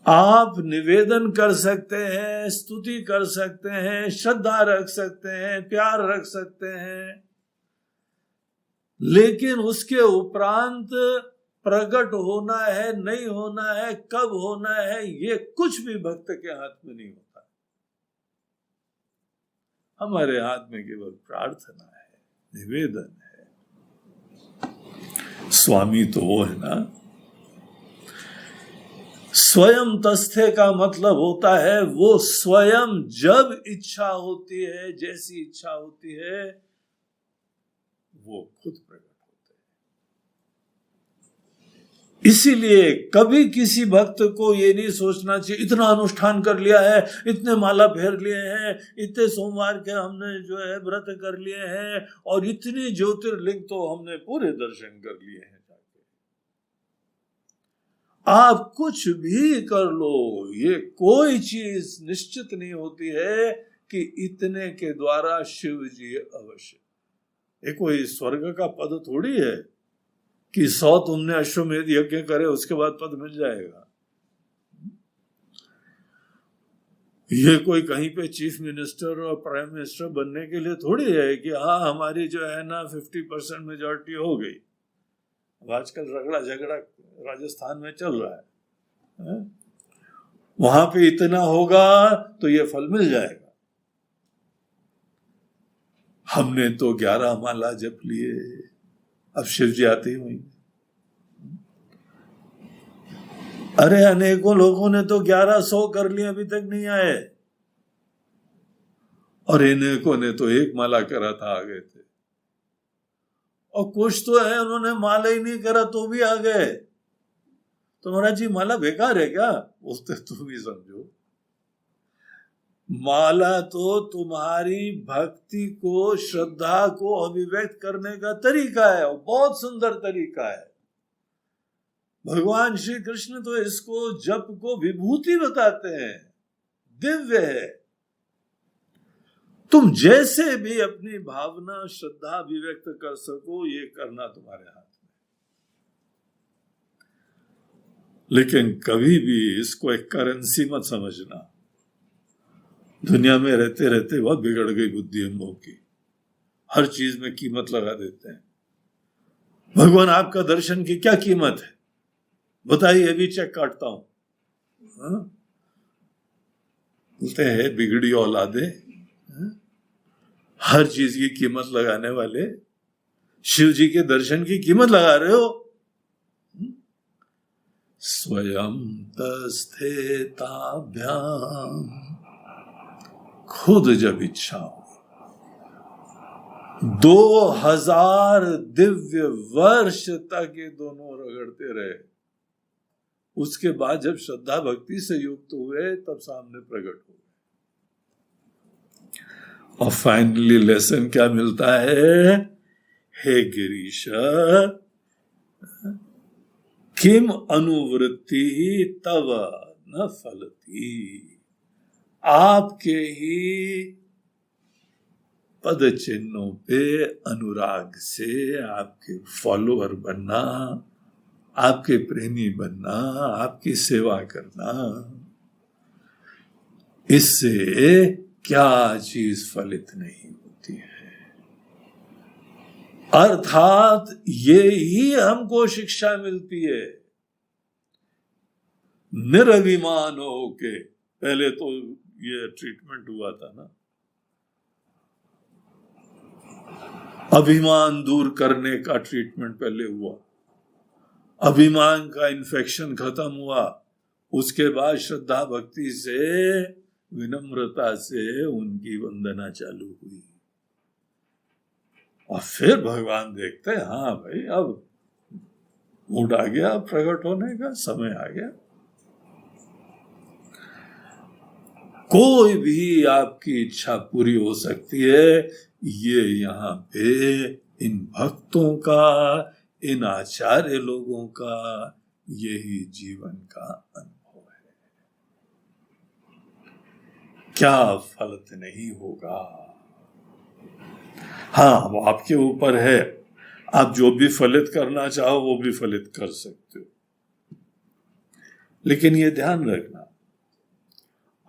आप निवेदन कर सकते हैं, स्तुति कर सकते हैं, श्रद्धा रख सकते हैं, प्यार रख सकते हैं, लेकिन उसके उपरांत प्रकट होना है, नहीं होना है, कब होना है, ये कुछ भी भक्त के हाथ में नहीं होता। हमारे हाथ में केवल प्रार्थना है, निवेदन है। स्वामी तो वो है ना। स्वयं तस्थे का मतलब होता है वो स्वयं जब इच्छा होती है, जैसी इच्छा होती है, वो खुद प्रकट होते हैं। इसीलिए कभी किसी भक्त को ये नहीं सोचना चाहिए इतना अनुष्ठान कर लिया है, इतने माला फेर लिए हैं, इतने सोमवार के हमने जो है व्रत कर लिए हैं, और इतनी ज्योतिर्लिंग तो हमने पूरे दर्शन कर लिए हैं। आप कुछ भी कर लो, ये कोई चीज निश्चित नहीं होती है कि इतने के द्वारा शिव जी अवश्य। ये कोई स्वर्ग का पद थोड़ी है कि 100 तुमने अश्वमेध यज्ञ करे उसके बाद पद मिल जाएगा। ये कोई कहीं पे चीफ मिनिस्टर और प्राइम मिनिस्टर बनने के लिए थोड़ी है कि हाँ हमारी जो है ना 50% मेजॉरिटी हो गई। अब आजकल रगड़ा झगड़ा राजस्थान में चल रहा है, वहां पे इतना होगा तो ये फल मिल जाएगा। हमने तो 11 माला जप लिए, अब शिव जी आते ही होंगे। अरे अनेकों लोगों ने तो 1100 कर लिए, अभी तक नहीं आए, और अनेकों ने तो 1 माला करा था, आ गए थे। और कुछ तो है उन्होंने माला ही नहीं करा तो भी आ गए। तो महाराज जी माला बेकार है क्या? बोलते तुम ही समझो, माला तो तुम्हारी भक्ति को, श्रद्धा को अभिव्यक्त करने का तरीका है, और बहुत सुंदर तरीका है। भगवान श्री कृष्ण तो इसको जप को विभूति बताते हैं, दिव्य है। तुम जैसे भी अपनी भावना श्रद्धा अभिव्यक्त कर सको, ये करना तुम्हारे हाथ में। लेकिन कभी भी इसको एक करेंसी मत समझना। दुनिया में रहते रहते बहुत बिगड़ गई बुद्धि हम लोगों की, हर चीज में कीमत लगा देते हैं। भगवान आपका दर्शन की क्या कीमत है बताइए, अभी चेक काटता हूं। बोलते हैं बिगड़ी औलादे, हर चीज की कीमत लगाने वाले, शिव जी के दर्शन की कीमत लगा रहे हो। स्वयं तस्थेताभ्याम, खुद जब इच्छा हो, 2000 दिव्य वर्ष तक ये दोनों रगड़ते रहे। उसके बाद जब श्रद्धा भक्ति से युक्त हुए तब सामने प्रकट हो गए। और फाइनली लेसन क्या मिलता है? हे गिरीश, किम अनुवृत्ति तव न फलती। आपके ही पद चिन्हों पे अनुराग से आपके फॉलोअर बनना, आपके प्रेमी बनना, आपकी सेवा करना, इससे क्या चीज फलित नहीं होती है। अर्थात ये ही हमको शिक्षा मिलती है। निरभिमान होके, पहले तो ये ट्रीटमेंट हुआ था ना, अभिमान दूर करने का ट्रीटमेंट पहले हुआ, अभिमान का इन्फेक्शन खत्म हुआ, उसके बाद श्रद्धा भक्ति से, विनम्रता से उनकी वंदना चालू हुई। और फिर भगवान देखते हैं, हाँ भाई अब मूड आ गया, प्रकट होने का समय आ गया। कोई भी आपकी इच्छा पूरी हो सकती है। ये यहाँ पे इन भक्तों का, इन आचार्य लोगों का यही जीवन का अनुभव है। क्या फलित नहीं होगा? हाँ, वो आपके ऊपर है। आप जो भी फलित करना चाहो वो भी फलित कर सकते हो। लेकिन ये ध्यान रखना,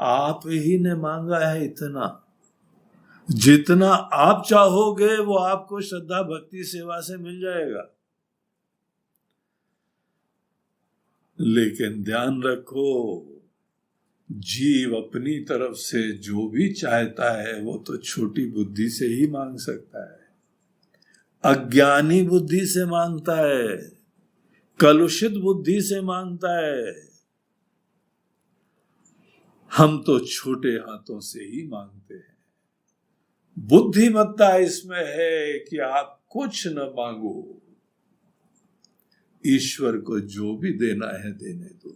आप ही ने मांगा है इतना। जितना आप चाहोगे वो आपको श्रद्धा भक्ति सेवा से मिल जाएगा। लेकिन ध्यान रखो, जीव अपनी तरफ से जो भी चाहता है वो तो छोटी बुद्धि से ही मांग सकता है, अज्ञानी बुद्धि से मांगता है, कलुषित बुद्धि से मांगता है। हम तो छोटे हाथों से ही मांगते हैं। बुद्धिमत्ता इसमें है कि आप कुछ न मांगो, ईश्वर को जो भी देना है देने दो।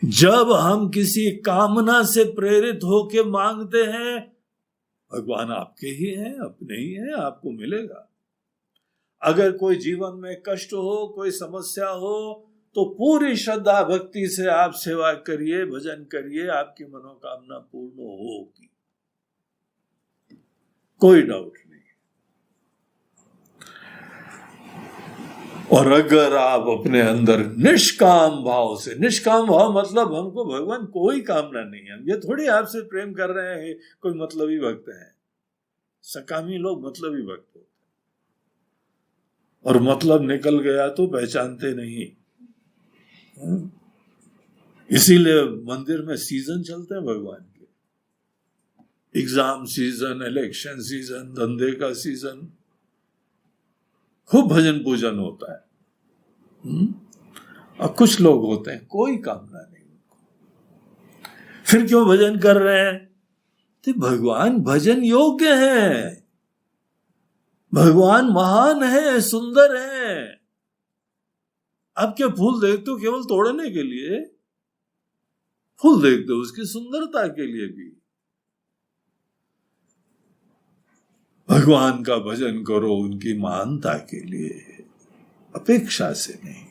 जब हम किसी कामना से प्रेरित होकर मांगते हैं, भगवान आपके ही हैं, अपने ही हैं, आपको मिलेगा। अगर कोई जीवन में कष्ट हो, कोई समस्या हो, तो पूरी श्रद्धा भक्ति से आप सेवा करिए, भजन करिए, आपकी मनोकामना पूर्ण होगी, कोई डाउट नहीं। और अगर आप अपने अंदर निष्काम भाव से, निष्काम भाव मतलब हमको भगवान कोई कामना नहीं है, हम ये थोड़ी आपसे प्रेम कर रहे हैं कोई मतलबी भक्त है। सकामी लोग मतलबी भक्त होते हैं, और मतलब निकल गया तो पहचानते नहीं। इसीलिए मंदिर में सीजन चलते हैं भगवान के, एग्जाम सीजन, इलेक्शन सीजन, धंधे का सीजन, खूब भजन पूजन होता है। और कुछ लोग होते हैं कोई कामना नहीं उनको, फिर क्यों भजन कर रहे हैं? तो भगवान भजन योग्य है, भगवान महान है, सुंदर है। आप क्या फूल देखते हो केवल तोड़ने के लिए? फूल देखते हो उसकी सुंदरता के लिए भी। भगवान का भजन करो उनकी महानता के लिए, अपेक्षा से नहीं।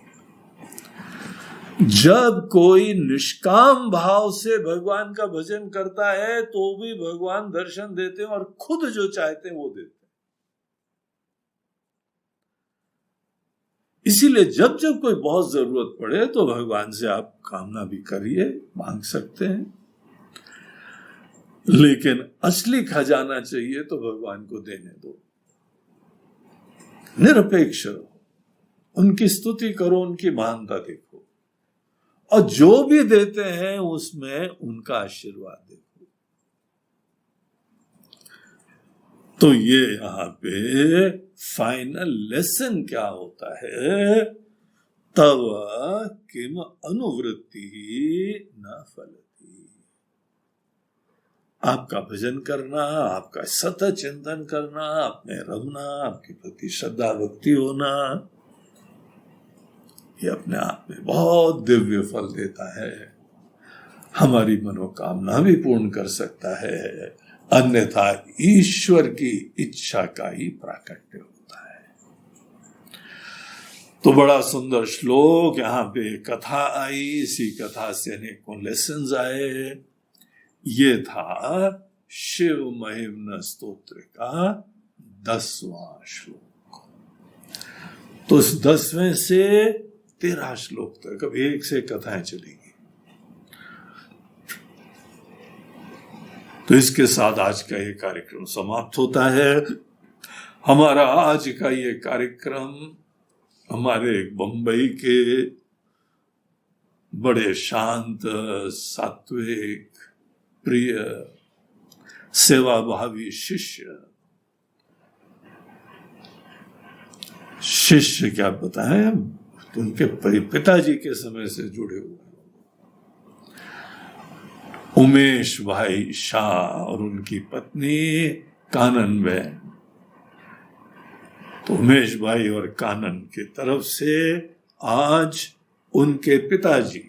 जब कोई निष्काम भाव से भगवान का भजन करता है तो भी भगवान दर्शन देते हैं, और खुद जो चाहते हैं वो देते हैं। इसीलिए जब जब कोई बहुत जरूरत पड़े तो भगवान से आप कामना भी करिए, मांग सकते हैं। लेकिन असली खजाना चाहिए तो भगवान को देने दो, निरपेक्ष रहो, उनकी स्तुति करो, उनकी महानता देखो, और जो भी देते हैं उसमें उनका आशीर्वाद देखो। तो ये यहां पे फाइनल लेसन क्या होता है? तव किम अनुवृत्ति न फलति। आपका भजन करना, आपका सतत चिंतन करना, अपने रमना, आपके प्रति श्रद्धा भक्ति होना, ये अपने आप में बहुत दिव्य फल देता है। हमारी मनोकामना भी पूर्ण कर सकता है, अन्यथा ईश्वर की इच्छा का ही प्राकट्य होता है। तो बड़ा सुंदर श्लोक यहाँ पे कथा आई, इसी कथा से अनेकों लेसन्स आए। ये था शिव महिम्न स्तोत्र का 10वां श्लोक। तो इस 10वें से 13 श्लोक तक अब एक से कथाएं चलेंगी। तो इसके साथ आज का ये कार्यक्रम समाप्त होता है। हमारा आज का ये कार्यक्रम हमारे बंबई के बड़े शांत, सात्विक, प्रिय, सेवाभावी शिष्य क्या बताएं, उनके पिताजी के समय से जुड़े हुए उमेश भाई शाह और उनकी पत्नी कानन बहन। तो उमेश भाई और कानन की तरफ से आज उनके पिताजी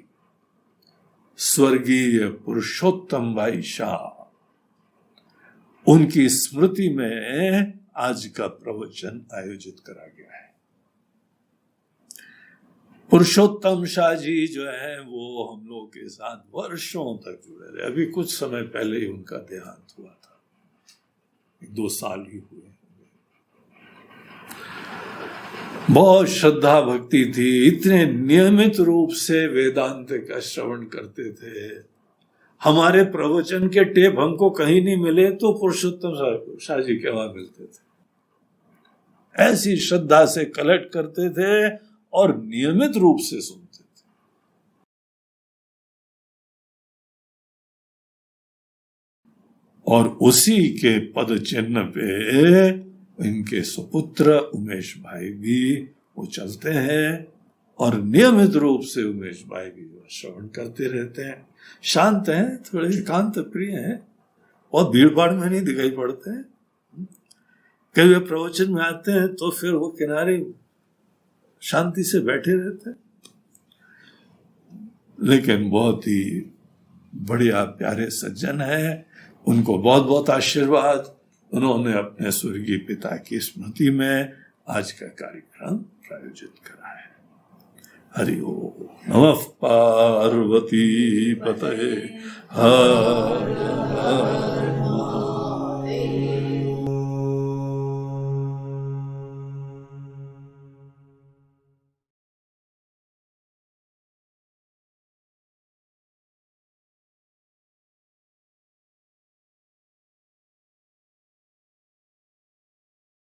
स्वर्गीय पुरुषोत्तम भाई शाह, उनकी स्मृति में आज का प्रवचन आयोजित करा गया है। पुरुषोत्तम शाह जी जो है वो हम लोग के साथ वर्षों तक जुड़े रहे। अभी कुछ समय पहले ही उनका देहांत हुआ था, 2 साल ही हुए। बहुत श्रद्धा भक्ति थी, इतने नियमित रूप से वेदांत का श्रवण करते थे। हमारे प्रवचन के टेप हमको कहीं नहीं मिले तो पुरुषोत्तम शाह जी के वहां मिलते थे। ऐसी श्रद्धा से कलेक्ट करते थे और नियमित रूप से सुनते थे। और उसी के पद चिन्ह पे इनके सुपुत्र उमेश भाई भी वो चलते हैं और नियमित रूप से उमेश भाई भी श्रवण करते रहते हैं। शांत हैं, थोड़े एकांत प्रिय हैं, बहुत भीड़ भाड़ में नहीं दिखाई पड़ते हैं। कई वे प्रवचन में आते हैं तो फिर वो किनारे शांति से बैठे रहते हैं, लेकिन बहुत ही बढ़िया प्यारे सज्जन है। उनको बहुत बहुत आशीर्वाद। उन्होंने अपने स्वर्गीय पिता की स्मृति में आज का कार्यक्रम प्रायोजित करा है। हरि ओम। नमः पार्वती पतये हर हर